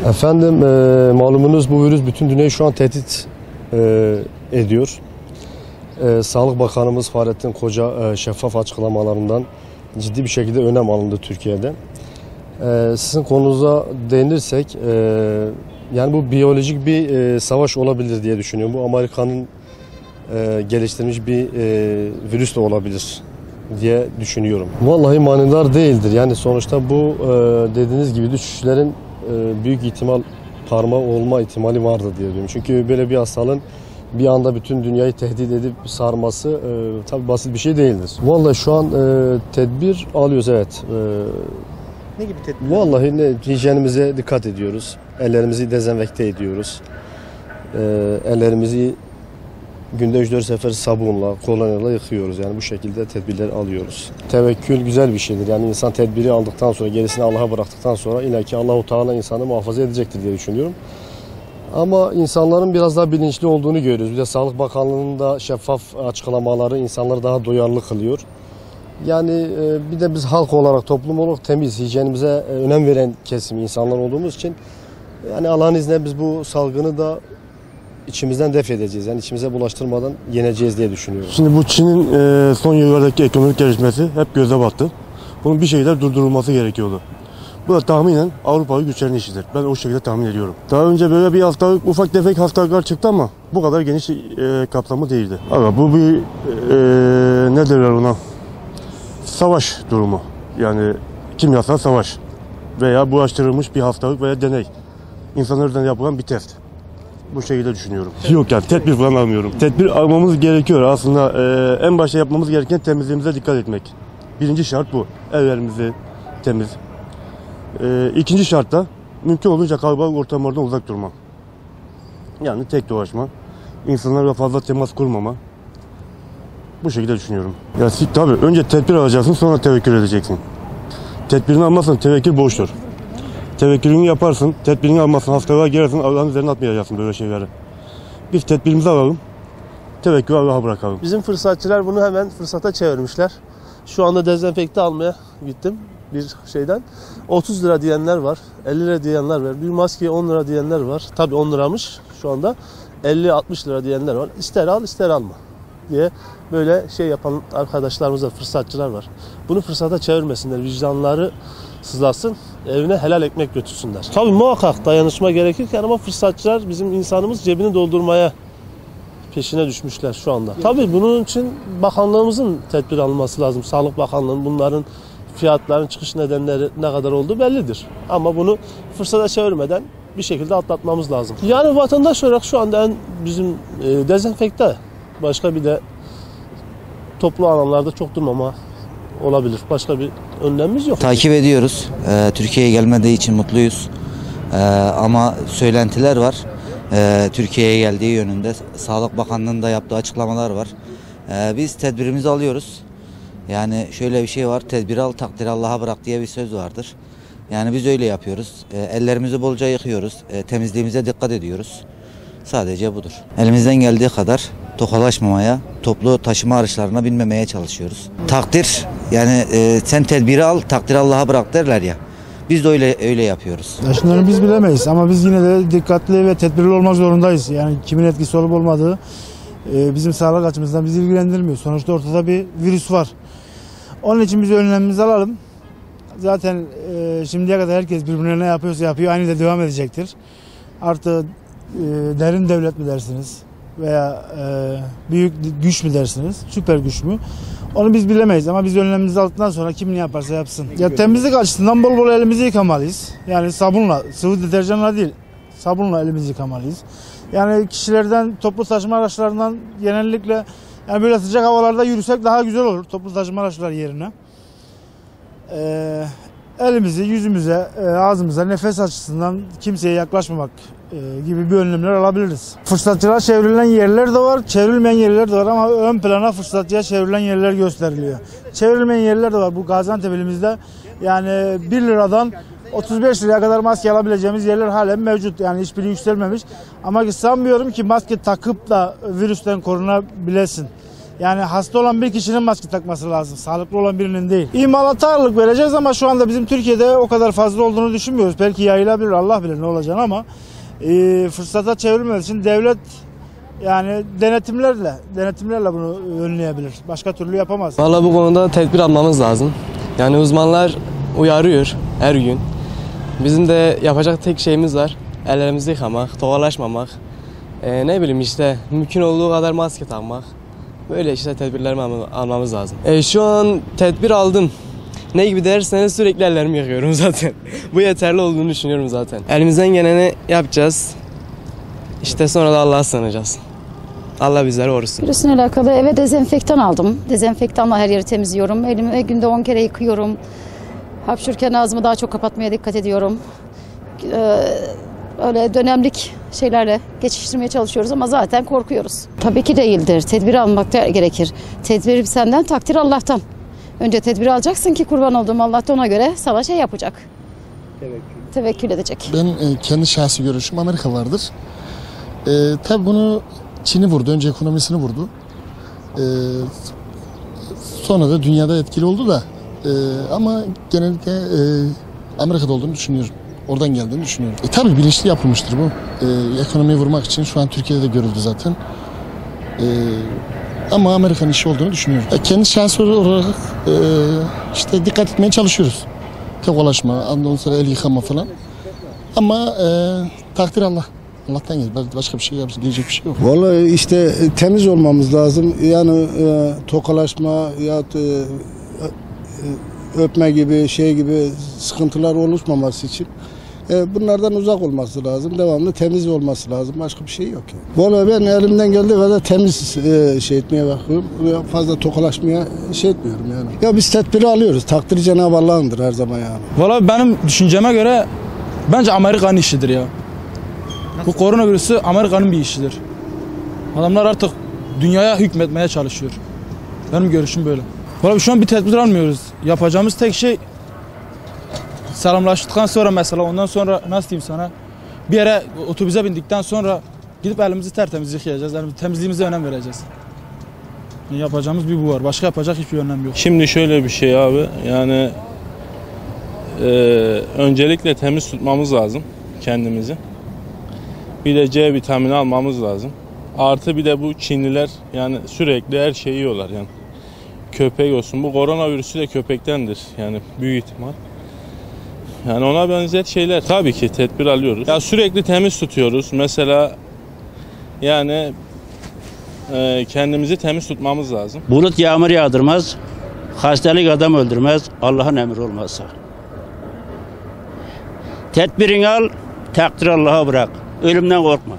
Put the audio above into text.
Efendim, malumunuz bu virüs bütün dünyayı şu an tehdit ediyor. Sağlık Bakanımız Fahrettin Koca şeffaf açıklamalarından ciddi bir şekilde önem alındı Türkiye'de. Sizin konunuza değinirsek, yani bu biyolojik bir savaş olabilir diye düşünüyorum. Bu Amerika'nın geliştirmiş bir virüs de olabilir diye düşünüyorum. Vallahi manidar değildir. Yani sonuçta bu dediğiniz gibi düşüşlerin büyük ihtimal parmağı olma ihtimali vardır diye diyorum. Çünkü böyle bir hastalığın bir anda bütün dünyayı tehdit edip sarması tabii basit bir şey değildir. Vallahi şu an tedbir alıyoruz, evet. Ne gibi tedbir? Vallahi hijyenimize dikkat ediyoruz. Ellerimizi dezenfekte ediyoruz. Ellerimizi günde 3-4 sefer sabunla, kolonyayla yıkıyoruz. Yani bu şekilde tedbirler alıyoruz. Tevekkül güzel bir şeydir. Yani insan tedbiri aldıktan sonra, gerisini Allah'a bıraktıktan sonra illaki Allah-u Teala insanı muhafaza edecektir diye düşünüyorum. Ama insanların biraz daha bilinçli olduğunu görüyoruz. Bir de Sağlık Bakanlığı'nın da şeffaf açıklamaları insanları daha duyarlı kılıyor. Yani bir de biz halk olarak, toplum olarak temiz, hijyenimize önem veren kesim insanlar olduğumuz için yani Allah'ın izniyle biz bu salgını da içimizden def edeceğiz. Yani içimize bulaştırmadan yeneceğiz diye düşünüyorum. Şimdi bu Çin'in son yıllardaki ekonomik gelişmesi hep göze battı. Bunun bir şekilde durdurulması gerekiyordu. Bu da tahminen Avrupa'yı güçlerin işidir. Ben o şekilde tahmin ediyorum. Daha önce böyle bir hastalık, ufak tefek hastalıklar çıktı ama bu kadar geniş kapsamı değildi. Ama bu bir ne derler ona? Savaş durumu. Yani kimyasal savaş veya bulaştırılmış bir hastalık veya deney. İnsanlar üzerinde yapılan bir test. Bu şekilde düşünüyorum. Yok yani tedbir falan almıyorum. Tedbir almamız gerekiyor. Aslında en başta yapmamız gereken temizliğimize dikkat etmek. Birinci şart bu. Ellerimizi temiz. İkinci şart da mümkün olunca kalabalık ortamlardan uzak durma. Yani tek dolaşma. İnsanlarla fazla temas kurmama. Bu şekilde düşünüyorum. Ya tabii önce tedbir alacaksın, sonra tevekkül edeceksin. Tedbirini almazsan tevekkül boştur. Tevekkülünü yaparsın, tedbirini almazsın, hastalığa girersin, Allah'ın üzerine atmayacaksın böyle şeyleri. Biz tedbirimizi alalım, tevekkülü Allah'a bırakalım. Bizim fırsatçılar bunu hemen fırsata çevirmişler. Şu anda dezenfekte almaya gittim bir şeyden. 30 lira diyenler var, 50 lira diyenler var. Bir maskeye 10 lira diyenler var. Tabii 10 liramış şu anda. 50-60 lira diyenler var. İster al, ister alma diye böyle şey yapan arkadaşlarımız var, fırsatçılar var. Bunu fırsata çevirmesinler, vicdanları sızlasın, evine helal ekmek götürsünler. Tabii muhakkak dayanışma gerekirken ama fırsatçılar bizim insanımız cebini doldurmaya peşine düşmüşler şu anda. Tabii bunun için bakanlığımızın tedbir alması lazım. Sağlık Bakanlığı'nın bunların fiyatların çıkış nedenleri ne kadar olduğu bellidir. Ama bunu fırsata çevirmeden bir şekilde atlatmamız lazım. Yani vatandaş olarak şu anda bizim dezenfekte, başka bir de toplu alanlarda çok durmama olabilir. Başka bir önlemimiz yok. Takip ediyoruz. Türkiye'ye gelmediği için mutluyuz. Ama söylentiler var. Türkiye'ye geldiği yönünde Sağlık Bakanlığı'nın da yaptığı açıklamalar var. Biz tedbirimizi alıyoruz. Yani şöyle bir şey var. Tedbir al, takdiri Allah'a bırak diye bir söz vardır. Yani biz öyle yapıyoruz. Ellerimizi bolca yıkıyoruz. Temizliğimize dikkat ediyoruz. Sadece budur. Elimizden geldiği kadar tokalaşmamaya, toplu taşıma araçlarına binmemeye çalışıyoruz. Takdir, yani sen tedbiri al, takdiri Allah'a bırak derler ya. Biz de öyle yapıyoruz. Şunları biz bilemeyiz ama biz yine de dikkatli ve tedbirli olmak zorundayız. Yani kimin etkisi olup olmadığı bizim sağlık açımızdan bizi ilgilendirmiyor. Sonuçta ortada bir virüs var. Onun için biz önlemimizi alalım. Zaten şimdiye kadar herkes birbirine ne yapıyorsa yapıyor. Aynı da devam edecektir. Artı derin devlet mi dersiniz? Veya büyük güç mü dersiniz? Süper güç mü? Onu biz bilemeyiz ama biz önlemimizi aldıktan sonra kim ne yaparsa yapsın. Ya temizlik açısından bol bol elimizi yıkamalıyız. Yani sabunla, sıvı deterjanla değil, sabunla elimizi yıkamalıyız. Yani kişilerden, toplu taşıma araçlarından genellikle yani böyle sıcak havalarda yürüsek daha güzel olur toplu taşıma araçları yerine. Elimizi, yüzümüze, ağzımıza nefes açısından kimseye yaklaşmamak gibi bir önlemler alabiliriz. Fırsatçılara çevrilen yerler de var, çevrilmeyen yerler de var ama ön plana fırsatçıya çevrilen yerler gösteriliyor. Çevrilmeyen yerler de var. Bu Gaziantep elimizde yani 1 liradan 35 liraya kadar maske alabileceğimiz yerler halen mevcut. Yani hiçbiri yükselmemiş. Ama sanmıyorum ki maske takıp da virüsten korunabilesin. Yani hasta olan bir kişinin maske takması lazım. Sağlıklı olan birinin değil. İmalata ağırlık vereceğiz ama şu anda bizim Türkiye'de o kadar fazla olduğunu düşünmüyoruz. Belki yayılabilir, Allah bilir ne olacağını ama fırsata çevirmesi için devlet yani denetimlerle bunu önleyebilir. Başka türlü yapamaz. Valla bu konuda tedbir almamız lazım. Yani uzmanlar uyarıyor her gün. Bizim de yapacak tek şeyimiz var. Ellerimizi yıkamak, tokalaşmamak. Ne bileyim işte mümkün olduğu kadar maske takmak. Böyle işte tedbirler almamız lazım. Şu an tedbir aldım. Ne gibi derseniz sürekli ellerimi yıkıyorum zaten. Bu yeterli olduğunu düşünüyorum zaten. Elimizden geleni yapacağız. İşte sonra da Allah'a sığınacağız. Allah bizleri korusun. Virüsle alakalı eve dezenfektan aldım. Dezenfektanla her yeri temizliyorum. Elimi günde 10 kere yıkıyorum. Hapşurken ağzımı daha çok kapatmaya dikkat ediyorum. Öyle dönemlik şeylerle geçiştirmeye çalışıyoruz ama zaten korkuyoruz. Tabii ki değildir. Tedbir almak da gerekir. Tedbir senden, takdir Allah'tan. Önce tedbir alacaksın ki kurban olduğum Allah da ona göre sana şey yapacak. Tevekkül edecek. Ben kendi şahsi görüşüm Amerika vardır. Tabii bunu Çin'i vurdu. Önce ekonomisini vurdu. Sonra da dünyada etkili oldu da. Ama genellikle Amerika'da olduğunu düşünüyorum. Oradan geldiğini düşünüyorum. Tabii bilinçli yapılmıştır bu. Ekonomiyi vurmak için şu an Türkiye'de de görüldü zaten. Ama Amerika'nın işi olduğunu düşünüyorum. Kendi şahsi olarak işte dikkat etmeye çalışıyoruz. Tokalaşma, ondan sonra el yıkama falan. Ama takdir Allah. Allah'tan gelir. Başka bir şey yapsın diyecek bir şey yok. Vallahi işte temiz olmamız lazım. Yani tokalaşma ya öpme gibi şey gibi sıkıntılar oluşmaması için bunlardan uzak olması lazım. Devamlı temiz olması lazım. Başka bir şey yok yani. Vallahi ben elimden geldiği kadar temiz şey etmeye bakıyorum. Fazla tokalaşmaya şey etmiyorum yani. Ya biz tedbiri alıyoruz. Takdiri Cenab-ı Allah'ındır her zaman yani. Vallahi benim düşünceme göre bence Amerika'nın işidir ya. Bu koronavirüsü Amerika'nın bir işidir. Adamlar artık dünyaya hükmetmeye çalışıyor. Benim görüşüm böyle. Vallahi şu an bir tedbir almıyoruz. Yapacağımız tek şey selamlaştıktan sonra mesela ondan sonra nasıl diyeyim sana bir yere otobüse bindikten sonra gidip elimizi tertemiz yıkayacağız. Yani temizliğimize önem vereceğiz. Yani yapacağımız bir bu var. Başka yapacak hiçbir önlem yok. Şimdi şöyle bir şey abi yani öncelikle temiz tutmamız lazım kendimizi. Bir de C vitamini almamız lazım. Artı bir de bu Çinliler yani sürekli her şeyi yiyorlar yani. Köpek olsun. Bu koronavirüsü de köpektendir yani büyük ihtimal. Yani ona benzer şeyler. Tabii ki tedbir alıyoruz. Ya sürekli temiz tutuyoruz. Mesela yani kendimizi temiz tutmamız lazım. Bulut yağmur yağdırmaz. Hastalık adam öldürmez. Allah'ın emri olmazsa. Tedbirini al, takdir Allah'a bırak. Ölümden korkma.